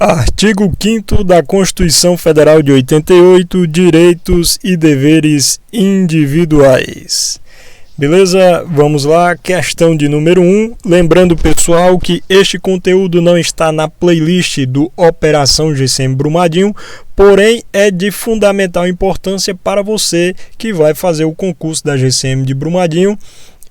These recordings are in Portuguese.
Artigo 5º da Constituição Federal de 88, Direitos e Deveres Individuais. Beleza? Vamos lá, questão de número 1. Lembrando, pessoal, que este conteúdo não está na playlist do Operação GCM Brumadinho, porém é de fundamental importância para você que vai fazer o concurso da GCM de Brumadinho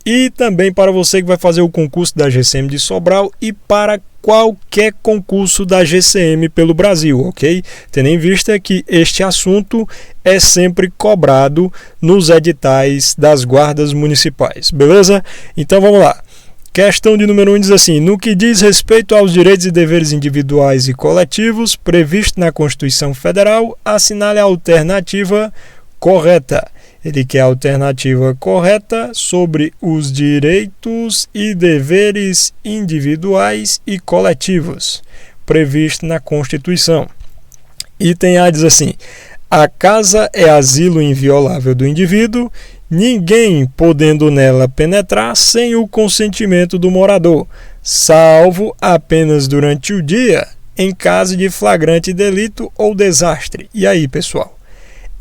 e também para você que vai fazer o concurso da GCM de Sobral e para qualquer concurso da GCM pelo Brasil, ok? Tendo em vista que este assunto é sempre cobrado nos editais das guardas municipais, beleza? Então vamos lá. Questão de número 1 diz assim: no que diz respeito aos direitos e deveres individuais e coletivos previsto na Constituição Federal, assinale a alternativa correta. Ele quer a alternativa correta sobre os direitos e deveres individuais e coletivos previsto na Constituição. Item A diz assim: a casa é asilo inviolável do indivíduo, ninguém podendo nela penetrar sem o consentimento do morador, salvo apenas durante o dia, em caso de flagrante delito ou desastre. E aí, pessoal?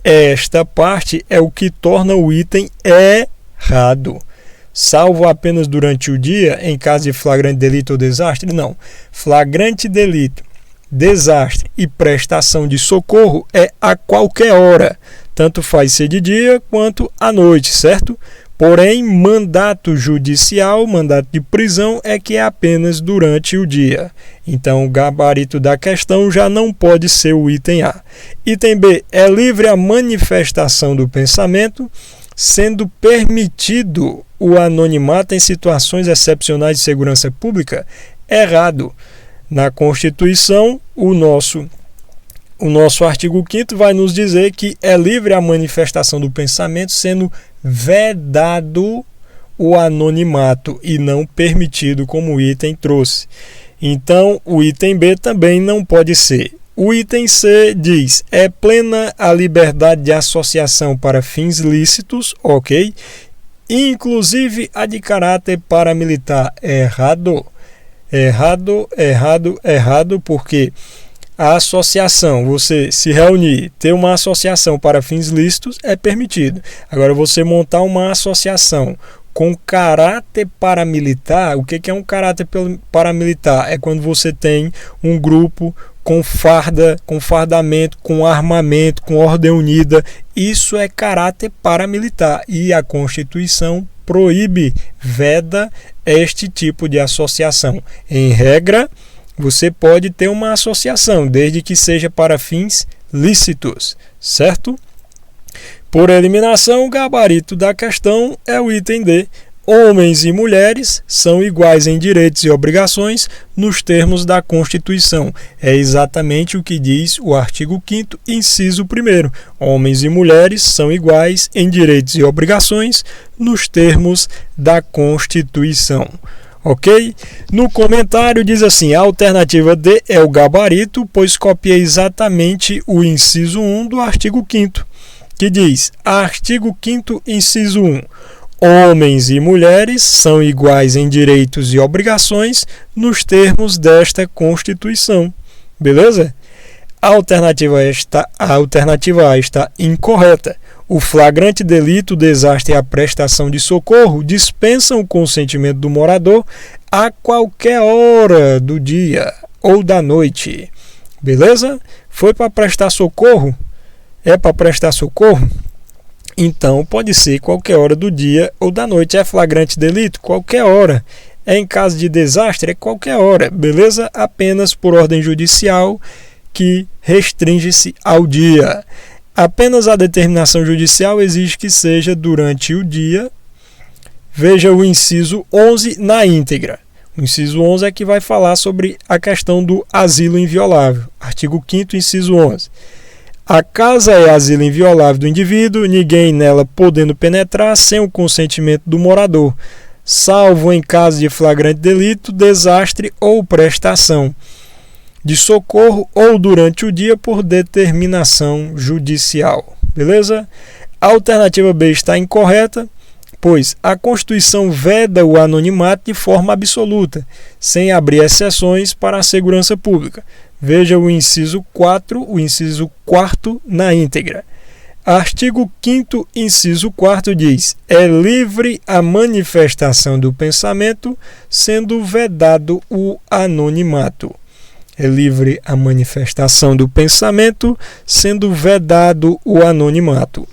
Esta parte é o que torna o item errado. Salvo apenas durante o dia, em caso de flagrante delito ou desastre? Não. Flagrante delito, desastre e prestação de socorro é a qualquer hora. Tanto faz ser de dia quanto à noite, certo? Porém, mandato judicial, mandato de prisão, é que é apenas durante o dia. Então, o gabarito da questão já não pode ser o item A. Item B, é livre a manifestação do pensamento, sendo permitido o anonimato em situações excepcionais de segurança pública? Errado. Na Constituição, o nosso artigo 5º vai nos dizer que é livre a manifestação do pensamento, sendo vedado o anonimato e não permitido, como o item trouxe. Então, o item B também não pode ser. O item C diz: é plena a liberdade de associação para fins lícitos, ok? Inclusive a de caráter paramilitar. Errado. Errado, porque a associação, você se reunir, ter uma associação para fins lícitos é permitido. Agora, você montar uma associação com caráter paramilitar, o que é um caráter paramilitar? É quando você tem um grupo com farda, com fardamento, com armamento, com ordem unida. Isso é caráter paramilitar e a Constituição proíbe, veda este tipo de associação. Em regra, você pode ter uma associação, desde que seja para fins lícitos, certo? Por eliminação, o gabarito da questão é o item D. Homens e mulheres são iguais em direitos e obrigações nos termos da Constituição. É exatamente o que diz o artigo 5º, inciso 1º. Homens e mulheres são iguais em direitos e obrigações nos termos da Constituição. Ok? No comentário diz assim: a alternativa D é o gabarito, pois copia exatamente o inciso 1 do artigo 5º, que diz: artigo 5º, inciso 1. Homens e mulheres são iguais em direitos e obrigações nos termos desta Constituição. Beleza? A alternativa A está incorreta. O flagrante delito, o desastre e a prestação de socorro dispensam o consentimento do morador a qualquer hora do dia ou da noite. Beleza? Foi para prestar socorro? É para prestar socorro? Então, pode ser qualquer hora do dia ou da noite. É flagrante delito? Qualquer hora. É em caso de desastre? É qualquer hora. Beleza? Apenas por ordem judicial que restringe-se ao dia. Apenas a determinação judicial exige que seja durante o dia. Veja o inciso 11 na íntegra. O inciso 11 é que vai falar sobre a questão do asilo inviolável. Artigo 5º, inciso 11. A casa é asilo inviolável do indivíduo, ninguém nela podendo penetrar sem o consentimento do morador, salvo em caso de flagrante delito, desastre ou prestação de socorro ou durante o dia por determinação judicial. Beleza? A alternativa B está incorreta, pois a Constituição veda o anonimato de forma absoluta, sem abrir exceções para a segurança pública. Veja o inciso 4 na íntegra. Artigo 5º, inciso 4 diz: é livre a manifestação do pensamento, sendo vedado o anonimato. É livre a manifestação do pensamento, sendo vedado o anonimato.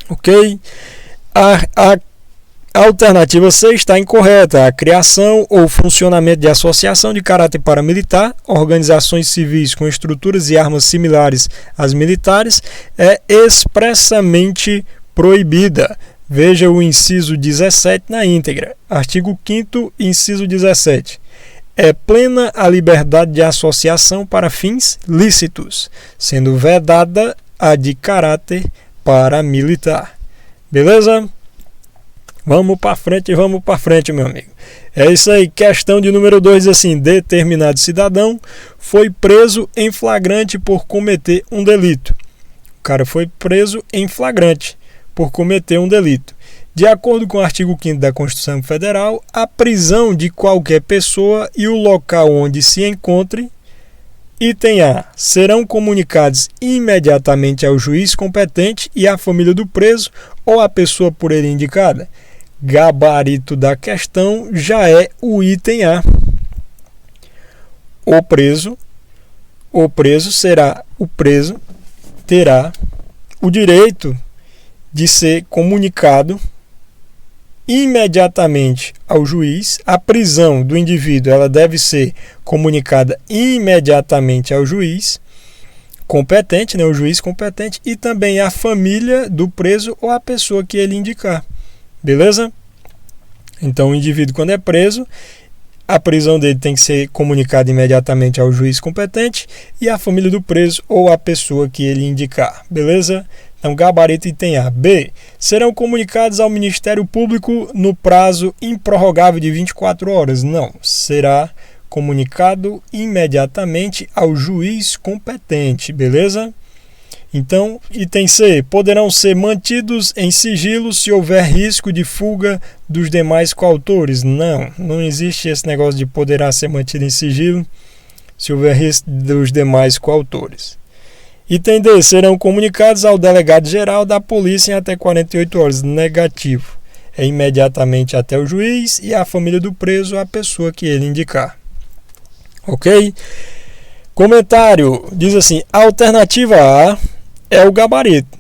Ok? A alternativa C está incorreta. A criação ou funcionamento de associação de caráter paramilitar, organizações civis com estruturas e armas similares às militares, é expressamente proibida. Veja o inciso 17 na íntegra. Artigo 5º, inciso 17. É plena a liberdade de associação para fins lícitos, sendo vedada a de caráter paramilitar. Beleza? Vamos para frente, meu amigo. É isso aí. Questão de número 2, assim: determinado cidadão foi preso em flagrante por cometer um delito. O cara foi preso em flagrante por cometer um delito. De acordo com o artigo 5º da Constituição Federal, a prisão de qualquer pessoa e o local onde se encontre, item A, serão comunicados imediatamente ao juiz competente e à família do preso ou à pessoa por ele indicada. Gabarito da questão já é o item A. O preso terá o direito de ser comunicado imediatamente ao juiz. A prisão do indivíduo ela deve ser comunicada imediatamente ao juiz competente, o juiz competente, e também à família do preso ou à pessoa que ele indicar. Beleza? Então, o indivíduo, quando é preso, a prisão dele tem que ser comunicada imediatamente ao juiz competente e à família do preso ou à pessoa que ele indicar. Beleza? Então, gabarito item A. B. Serão comunicados ao Ministério Público no prazo improrrogável de 24 horas. Não. Será comunicado imediatamente ao juiz competente. Beleza? Então, item C. Poderão ser mantidos em sigilo se houver risco de fuga dos demais coautores. Não existe esse negócio de poderá ser mantido em sigilo se houver risco dos demais coautores. Item D. Serão comunicados ao delegado-geral da polícia em até 48 horas. Negativo. É imediatamente até o juiz e a família do preso, a pessoa que ele indicar. Ok? Comentário. Diz assim: a alternativa A é o gabarito.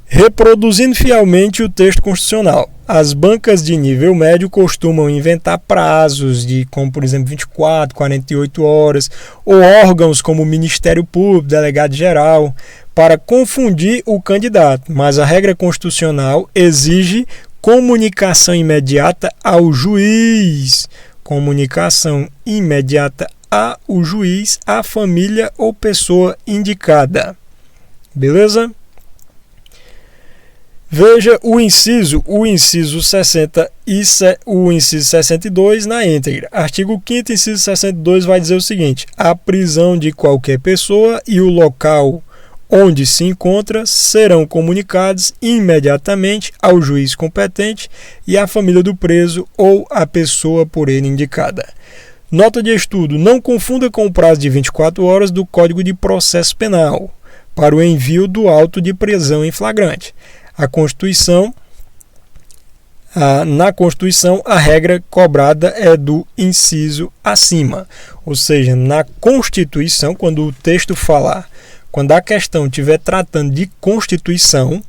Reproduzindo fielmente o texto constitucional, as bancas de nível médio costumam inventar prazos como, por exemplo, 24, 48 horas, ou órgãos como o Ministério Público, Delegado-Geral, para confundir o candidato, mas a regra constitucional exige comunicação imediata ao juiz. Comunicação imediata ao juiz, à família ou pessoa indicada. Beleza? Veja o inciso 60 e o inciso 62 na íntegra. Artigo 5º, inciso 62 vai dizer o seguinte: a prisão de qualquer pessoa e o local onde se encontra serão comunicados imediatamente ao juiz competente e à família do preso ou à pessoa por ele indicada. Nota de estudo: não confunda com o prazo de 24 horas do Código de Processo Penal para o envio do auto de prisão em flagrante. Na Constituição, a regra cobrada é do inciso acima. Ou seja, na Constituição, quando o texto falar, quando a questão estiver tratando de Constituição,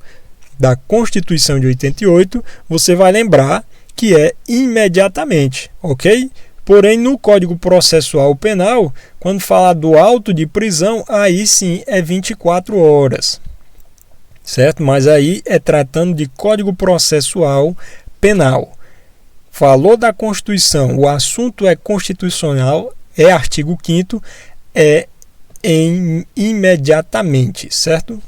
da Constituição de 88, você vai lembrar que é imediatamente, ok? Porém, no Código Processual Penal, quando falar do auto de prisão, aí sim é 24 horas. Certo? Mas aí é tratando de Código Processual Penal. Falou da Constituição, o assunto é constitucional, é artigo 5º, é imediatamente, certo?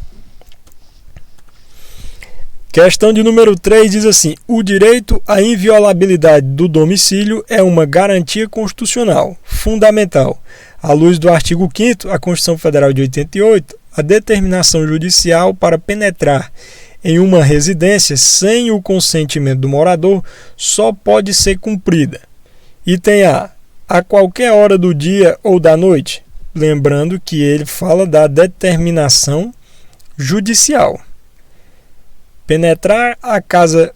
Questão de número 3 diz assim: o direito à inviolabilidade do domicílio é uma garantia constitucional fundamental. À luz do artigo 5º, a Constituição Federal de 88, a determinação judicial para penetrar em uma residência sem o consentimento do morador só pode ser cumprida. Item a qualquer hora do dia ou da noite. Lembrando que ele fala da determinação judicial. Penetrar a casa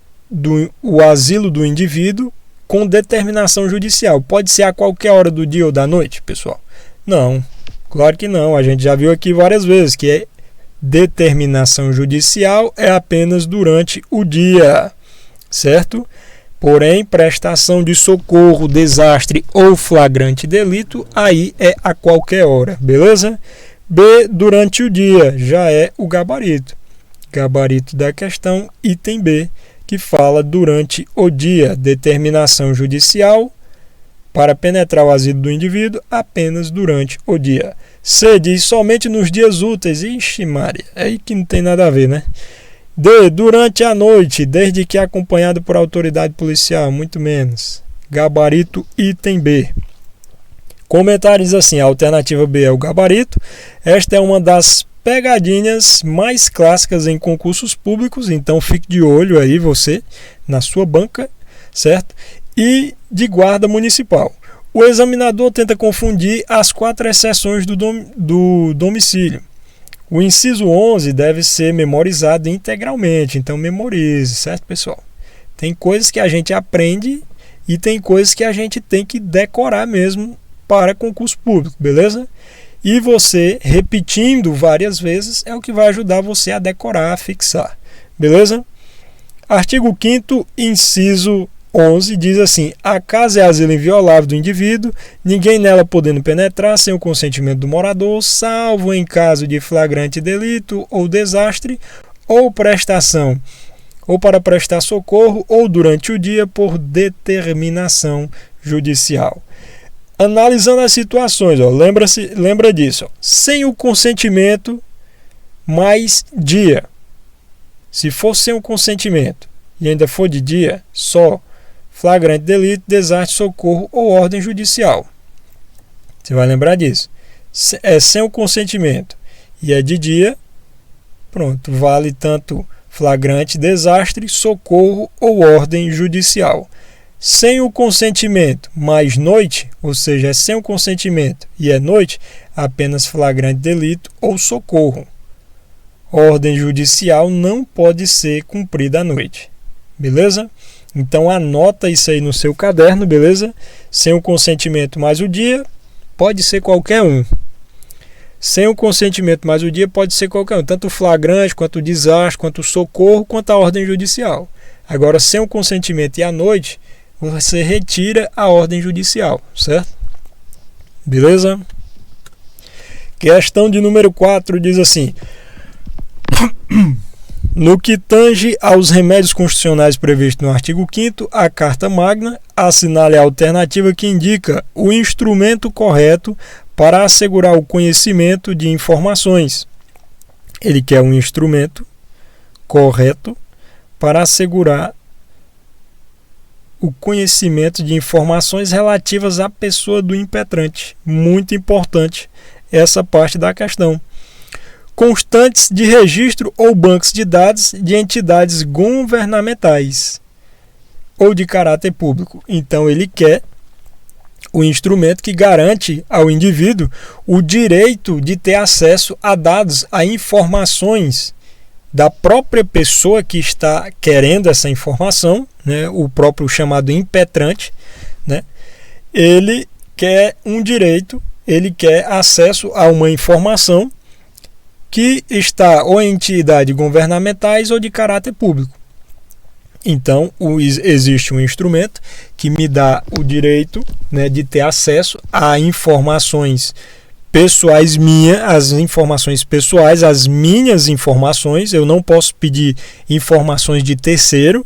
o asilo do indivíduo com determinação judicial. Pode ser a qualquer hora do dia ou da noite, pessoal? Não, claro que não. A gente já viu aqui várias vezes que determinação judicial é apenas durante o dia, certo? Porém, prestação de socorro, desastre ou flagrante delito, aí é a qualquer hora, beleza? B, durante o dia, já é o gabarito. Gabarito da questão, item B, que fala durante o dia, determinação judicial para penetrar o asilo do indivíduo apenas durante o dia. C diz somente nos dias úteis. Ixi, Maria, é aí que não tem nada a ver, né? D, durante a noite, desde que acompanhado por autoridade policial, muito menos. Gabarito, item B. Comentários assim, a alternativa B é o gabarito. Esta é uma das pegadinhas mais clássicas em concursos públicos, então fique de olho aí você, na sua banca, certo? E de guarda municipal. O examinador tenta confundir as 4 exceções do domicílio. O inciso 11 deve ser memorizado integralmente, então memorize, certo, pessoal? Tem coisas que a gente aprende e tem coisas que a gente tem que decorar mesmo para concurso público, beleza? E você, repetindo várias vezes, é o que vai ajudar você a decorar, a fixar. Beleza? Artigo 5º, inciso 11, diz assim: a casa é asilo inviolável do indivíduo, ninguém nela podendo penetrar sem o consentimento do morador, salvo em caso de flagrante delito ou desastre, ou prestação, ou para prestar socorro, ou durante o dia por determinação judicial. Analisando as situações, lembra disso, ó, sem o consentimento mais dia. Se for sem o consentimento e ainda for de dia, só flagrante delito, desastre, socorro ou ordem judicial. Você vai lembrar disso. É sem o consentimento e é de dia, pronto, vale tanto flagrante, desastre, socorro ou ordem judicial. Sem o consentimento mais noite, ou seja, é sem o consentimento e é noite, apenas flagrante delito ou socorro. Ordem judicial não pode ser cumprida à noite. Beleza? Então anota isso aí no seu caderno, beleza? Sem o consentimento mais o dia, pode ser qualquer um. Sem o consentimento mais o dia, pode ser qualquer um. Tanto o flagrante, quanto o desastre, quanto o socorro, quanto a ordem judicial. Agora, sem o consentimento e à noite, você retira a ordem judicial, certo? Beleza? Questão de número 4 diz assim: no que tange aos remédios constitucionais previstos no artigo 5º, a Carta Magna assinale a alternativa que indica o instrumento correto para assegurar o conhecimento de informações. Ele quer um instrumento correto para assegurar o conhecimento de informações relativas à pessoa do impetrante. Muito importante essa parte da questão. Constantes de registro ou bancos de dados de entidades governamentais ou de caráter público. Então ele quer o instrumento que garante ao indivíduo o direito de ter acesso a dados, a informações da própria pessoa que está querendo essa informação, né, o próprio chamado impetrante, né, ele quer um direito, ele quer acesso a uma informação que está ou em entidades governamentais ou de caráter público. Então, existe um instrumento que me dá o direito, né, de ter acesso a informações pessoais minhas, as informações pessoais, as minhas informações. Eu não posso pedir informações de terceiro,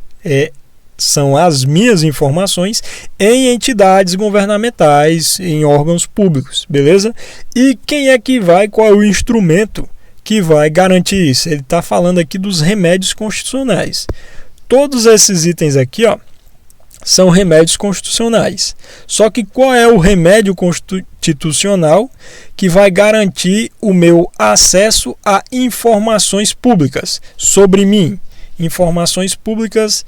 são as minhas informações em entidades governamentais, em órgãos públicos, beleza? E quem é que vai, qual é o instrumento que vai garantir isso? Ele está falando aqui dos remédios constitucionais. Todos esses itens aqui, ó, são remédios constitucionais. Só que qual é o remédio constitucional que vai garantir o meu acesso a informações públicas sobre mim? informações públicas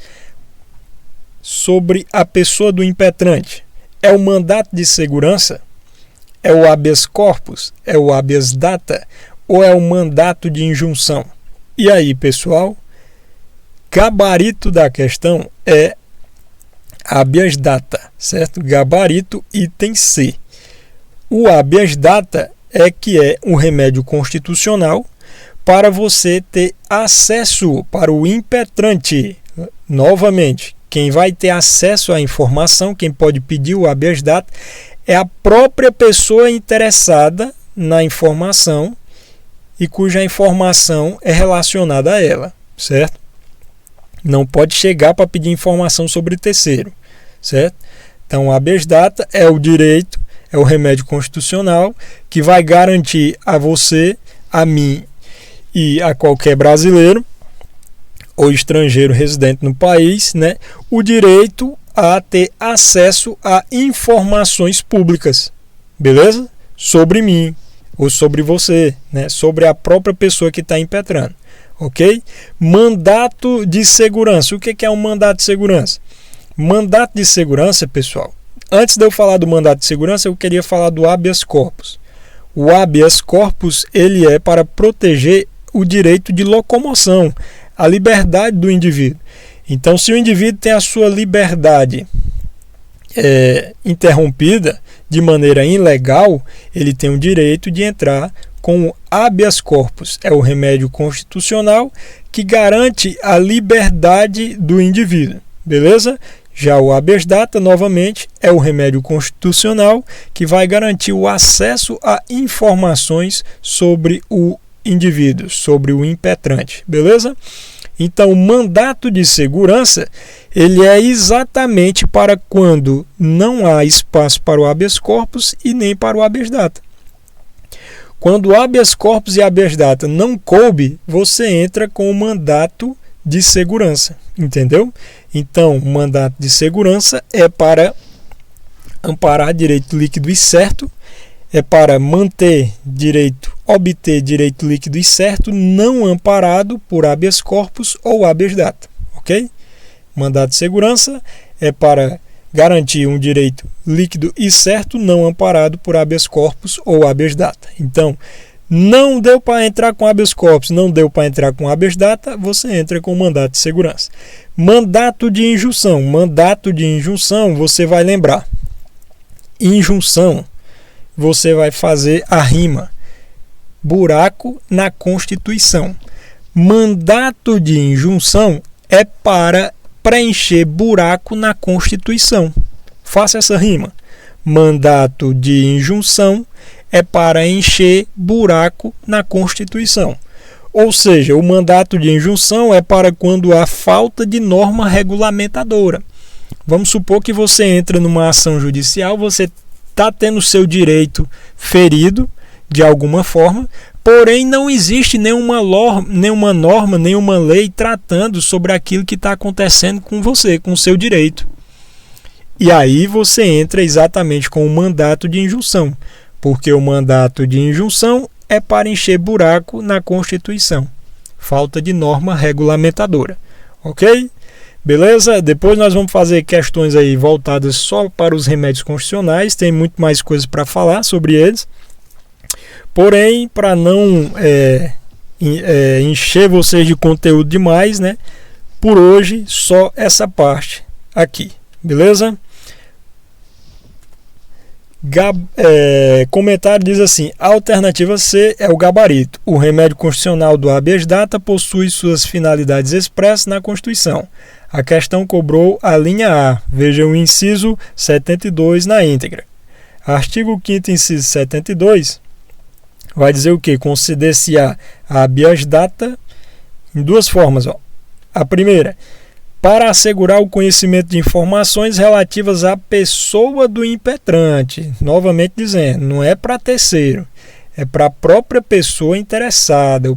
sobre a pessoa do impetrante. É o mandato de segurança? É o habeas corpus? É o habeas data? Ou é o mandato de injunção? E aí, pessoal? Gabarito da questão é habeas data, certo? Gabarito item C. O habeas data é um remédio constitucional para você ter acesso para o impetrante. Novamente, quem vai ter acesso à informação, quem pode pedir o habeas data, é a própria pessoa interessada na informação e cuja informação é relacionada a ela, certo? Não pode chegar para pedir informação sobre terceiro, certo? Então, o habeas data é o direito, é o remédio constitucional que vai garantir a você, a mim e a qualquer brasileiro ou estrangeiro residente no país, né, o direito a ter acesso a informações públicas, beleza? Sobre mim ou sobre você, né, sobre a própria pessoa que está impetrando, ok? Mandato de segurança. O que é um mandato de segurança? Mandato de segurança, pessoal, antes de eu falar do mandato de segurança, eu queria falar do habeas corpus. O habeas corpus, ele é para proteger o direito de locomoção, a liberdade do indivíduo. Então, se o indivíduo tem a sua liberdade interrompida de maneira ilegal, ele tem o direito de entrar com o habeas corpus. É o remédio constitucional que garante a liberdade do indivíduo, beleza? Já o habeas data, novamente, é o remédio constitucional que vai garantir o acesso a informações sobre o indivíduo, sobre o impetrante, beleza? Então, o mandato de segurança, ele é exatamente para quando não há espaço para o habeas corpus e nem para o habeas data. Quando o habeas corpus e habeas data não coube, você entra com o mandato de segurança, entendeu? Então, o mandato de segurança é para amparar direito líquido e certo, é para obter direito líquido e certo, não amparado por habeas corpus ou habeas data, ok? Mandato de segurança é para garantir um direito líquido e certo, não amparado por habeas corpus ou habeas data. Então, não deu para entrar com habeas corpus, não deu para entrar com habeas data, você entra com mandato de segurança. Mandato de injunção. Mandato de injunção, você vai lembrar. Injunção, você vai fazer a rima. Buraco na Constituição. Mandato de injunção é para preencher buraco na Constituição. Faça essa rima. Mandato de injunção é para encher buraco na Constituição. Ou seja, o mandato de injunção é para quando há falta de norma regulamentadora. Vamos supor que você entra numa ação judicial, você está tendo seu direito ferido de alguma forma, porém não existe nenhuma norma, nenhuma lei tratando sobre aquilo que está acontecendo com você, com o seu direito. E aí você entra exatamente com o mandato de injunção, porque o mandato de injunção é para encher buraco na Constituição. Falta de norma regulamentadora. Ok? Beleza? Depois nós vamos fazer questões aí voltadas só para os remédios constitucionais. Tem muito mais coisas para falar sobre eles. Porém, para não encher vocês de conteúdo demais, né? Por hoje, só essa parte aqui. Beleza? Comentário diz assim: a alternativa C é o gabarito. O remédio constitucional do habeas data possui suas finalidades expressas na Constituição. A questão cobrou a linha A. Veja o inciso 72 na íntegra. Artigo 5º, inciso 72, vai dizer o quê? Conceder-se-á a habeas data em duas formas. A primeira, para assegurar o conhecimento de informações relativas à pessoa do impetrante. Novamente dizendo, não é para terceiro, é para a própria pessoa interessada.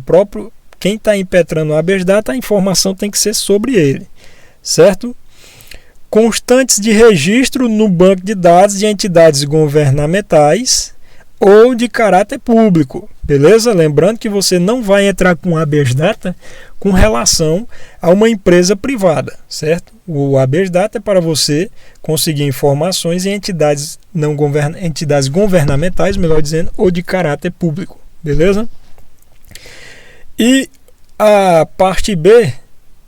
Quem está impetrando o habeas data, a informação tem que ser sobre ele, certo? Constantes de registro no banco de dados de entidades governamentais ou de caráter público, beleza? Lembrando que você não vai entrar com habeas data com relação a uma empresa privada, certo? O habeas data é para você conseguir informações em entidades governamentais, melhor dizendo, ou de caráter público, beleza? E a parte B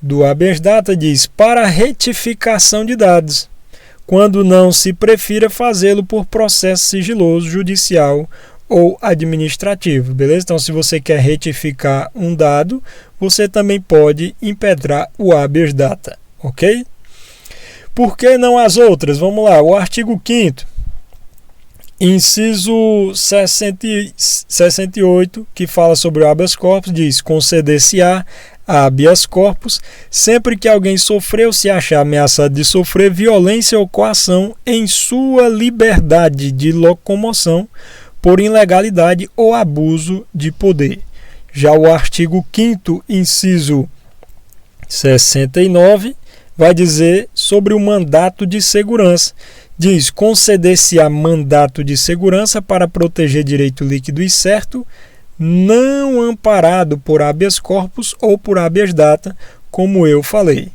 do habeas data diz para retificação de dados, quando não se prefira fazê-lo por processo sigiloso, judicial ou administrativo, beleza? Então, se você quer retificar um dado, você também pode impetrar o habeas data, ok? Por que não as outras? Vamos lá, o artigo 5º, inciso 68, que fala sobre o habeas corpus, diz: conceder-se-á habeas corpus sempre que alguém sofreu ou se achar ameaçado de sofrer violência ou coação em sua liberdade de locomoção por ilegalidade ou abuso de poder. Já o artigo 5º, inciso 69, vai dizer sobre o mandato de segurança. Diz: conceder-se-á mandato de segurança para proteger direito líquido e certo, não amparado por habeas corpus ou por habeas data, como eu falei.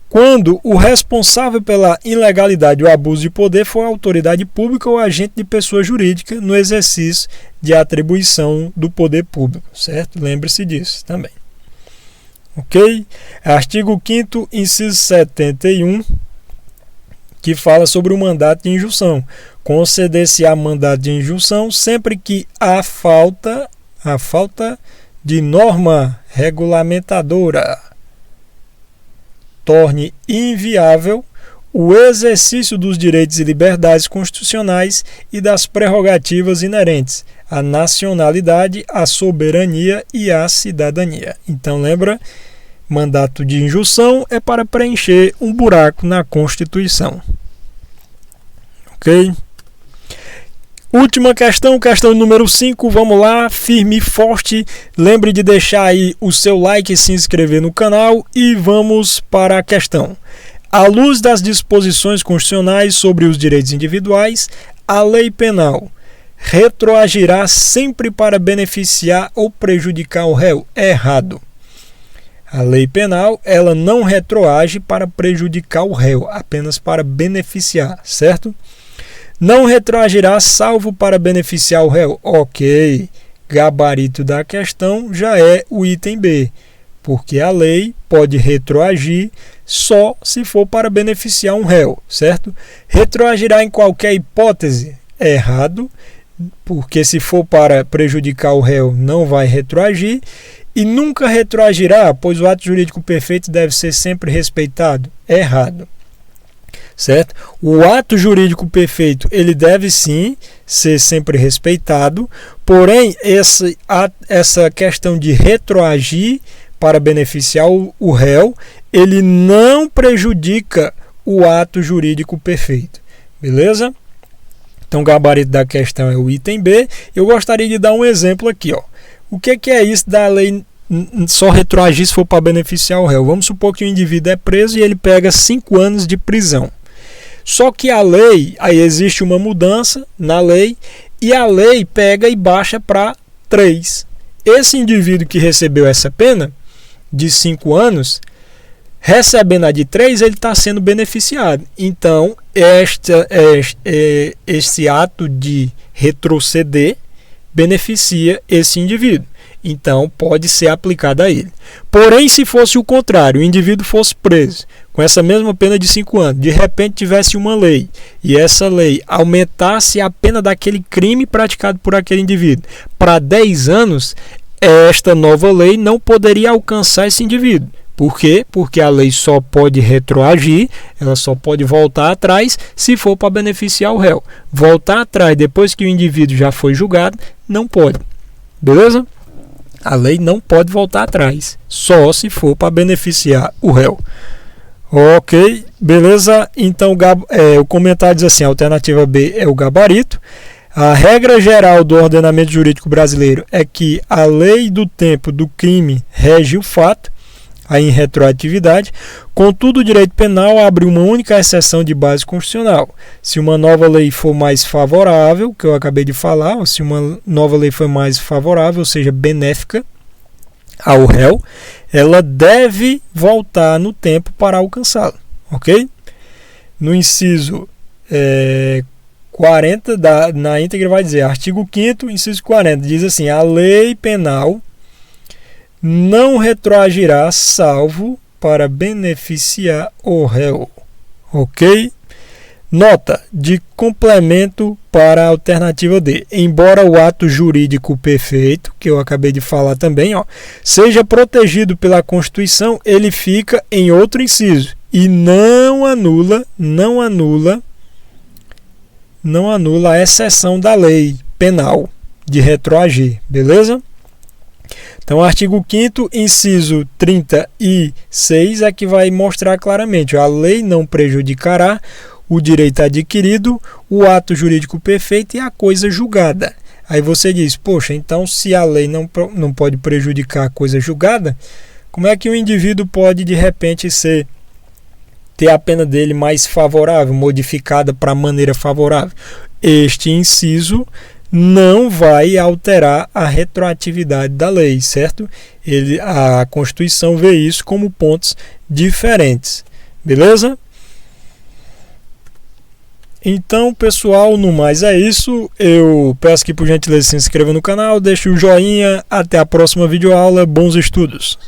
Quando o responsável pela ilegalidade ou abuso de poder for a autoridade pública ou agente de pessoa jurídica no exercício de atribuição do poder público, certo? Lembre-se disso também. Ok? Artigo 5º, inciso 71, que fala sobre o mandato de injunção. Conceder-se-á mandato de injunção sempre que a falta de norma regulamentadora torne inviável o exercício dos direitos e liberdades constitucionais e das prerrogativas inerentes à nacionalidade, à soberania e à cidadania. Então, lembra, mandato de injunção é para preencher um buraco na Constituição. Ok? Última questão, questão número 5, vamos lá, firme e forte. Lembre de deixar aí o seu like e se inscrever no canal e vamos para a questão. À luz das disposições constitucionais sobre os direitos individuais, a lei penal retroagirá sempre para beneficiar ou prejudicar o réu? É errado. A lei penal, ela não retroage para prejudicar o réu, apenas para beneficiar, certo? Não retroagirá salvo para beneficiar o réu. Ok, gabarito da questão já é o item B, porque a lei pode retroagir só se for para beneficiar um réu, certo? Retroagirá em qualquer hipótese? É errado, porque se for para prejudicar o réu não vai retroagir, e nunca retroagirá, pois o ato jurídico perfeito deve ser sempre respeitado? É errado. Certo? O ato jurídico perfeito ele deve sim ser sempre respeitado, porém essa questão de retroagir para beneficiar o réu, ele não prejudica o ato jurídico perfeito, beleza? Então o gabarito da questão é o item B. Eu gostaria de dar um exemplo aqui, ó. O que é isso da lei só retroagir se for para beneficiar o réu? Vamos supor que o indivíduo é preso e ele pega 5 anos de prisão. Só que a lei, aí existe uma mudança na lei, e a lei pega e baixa para 3. Esse indivíduo que recebeu essa pena de 5 anos, recebendo a de 3, ele está sendo beneficiado. Então, esse ato de retroceder beneficia esse indivíduo. Então, pode ser aplicado a ele. Porém, se fosse o contrário, o indivíduo fosse preso com essa mesma pena de 5 anos, de repente tivesse uma lei, e essa lei aumentasse a pena daquele crime praticado por aquele indivíduo para 10 anos, esta nova lei não poderia alcançar esse indivíduo. Por quê? Porque a lei só pode retroagir, ela só pode voltar atrás se for para beneficiar o réu. Voltar atrás depois que o indivíduo já foi julgado, não pode. Beleza? A lei não pode voltar atrás, só se for para beneficiar o réu. Ok, beleza? Então o comentário diz assim: a alternativa B é o gabarito. A regra geral do ordenamento jurídico brasileiro é que a lei do tempo do crime rege o fato. a irretroatividade. Contudo, o direito penal abre uma única exceção de base constitucional. Se uma nova lei for mais favorável, que eu acabei de falar, ou se uma nova lei for mais favorável, ou seja, benéfica ao réu, ela deve voltar no tempo para alcançá-la, ok? No inciso 40, na íntegra vai dizer, artigo 5º, inciso 40, diz assim, a lei penal não retroagirá salvo para beneficiar o réu, ok? Nota de complemento para a alternativa D. Embora o ato jurídico perfeito, que eu acabei de falar também, seja protegido pela Constituição, ele fica em outro inciso e não anula a exceção da lei penal de retroagir, beleza? Então, artigo 5º, inciso 36 é que vai mostrar claramente, a lei não prejudicará o direito adquirido, o ato jurídico perfeito e a coisa julgada. Aí você diz, poxa, então se a lei não pode prejudicar a coisa julgada, como é que o indivíduo pode de repente ter a pena dele mais favorável, modificada para maneira favorável? Este inciso não vai alterar a retroatividade da lei, certo? A Constituição vê isso como pontos diferentes, beleza? Então, pessoal, no mais é isso. Eu peço que por gentileza se inscreva no canal, deixe o joinha. Até a próxima videoaula. Bons estudos!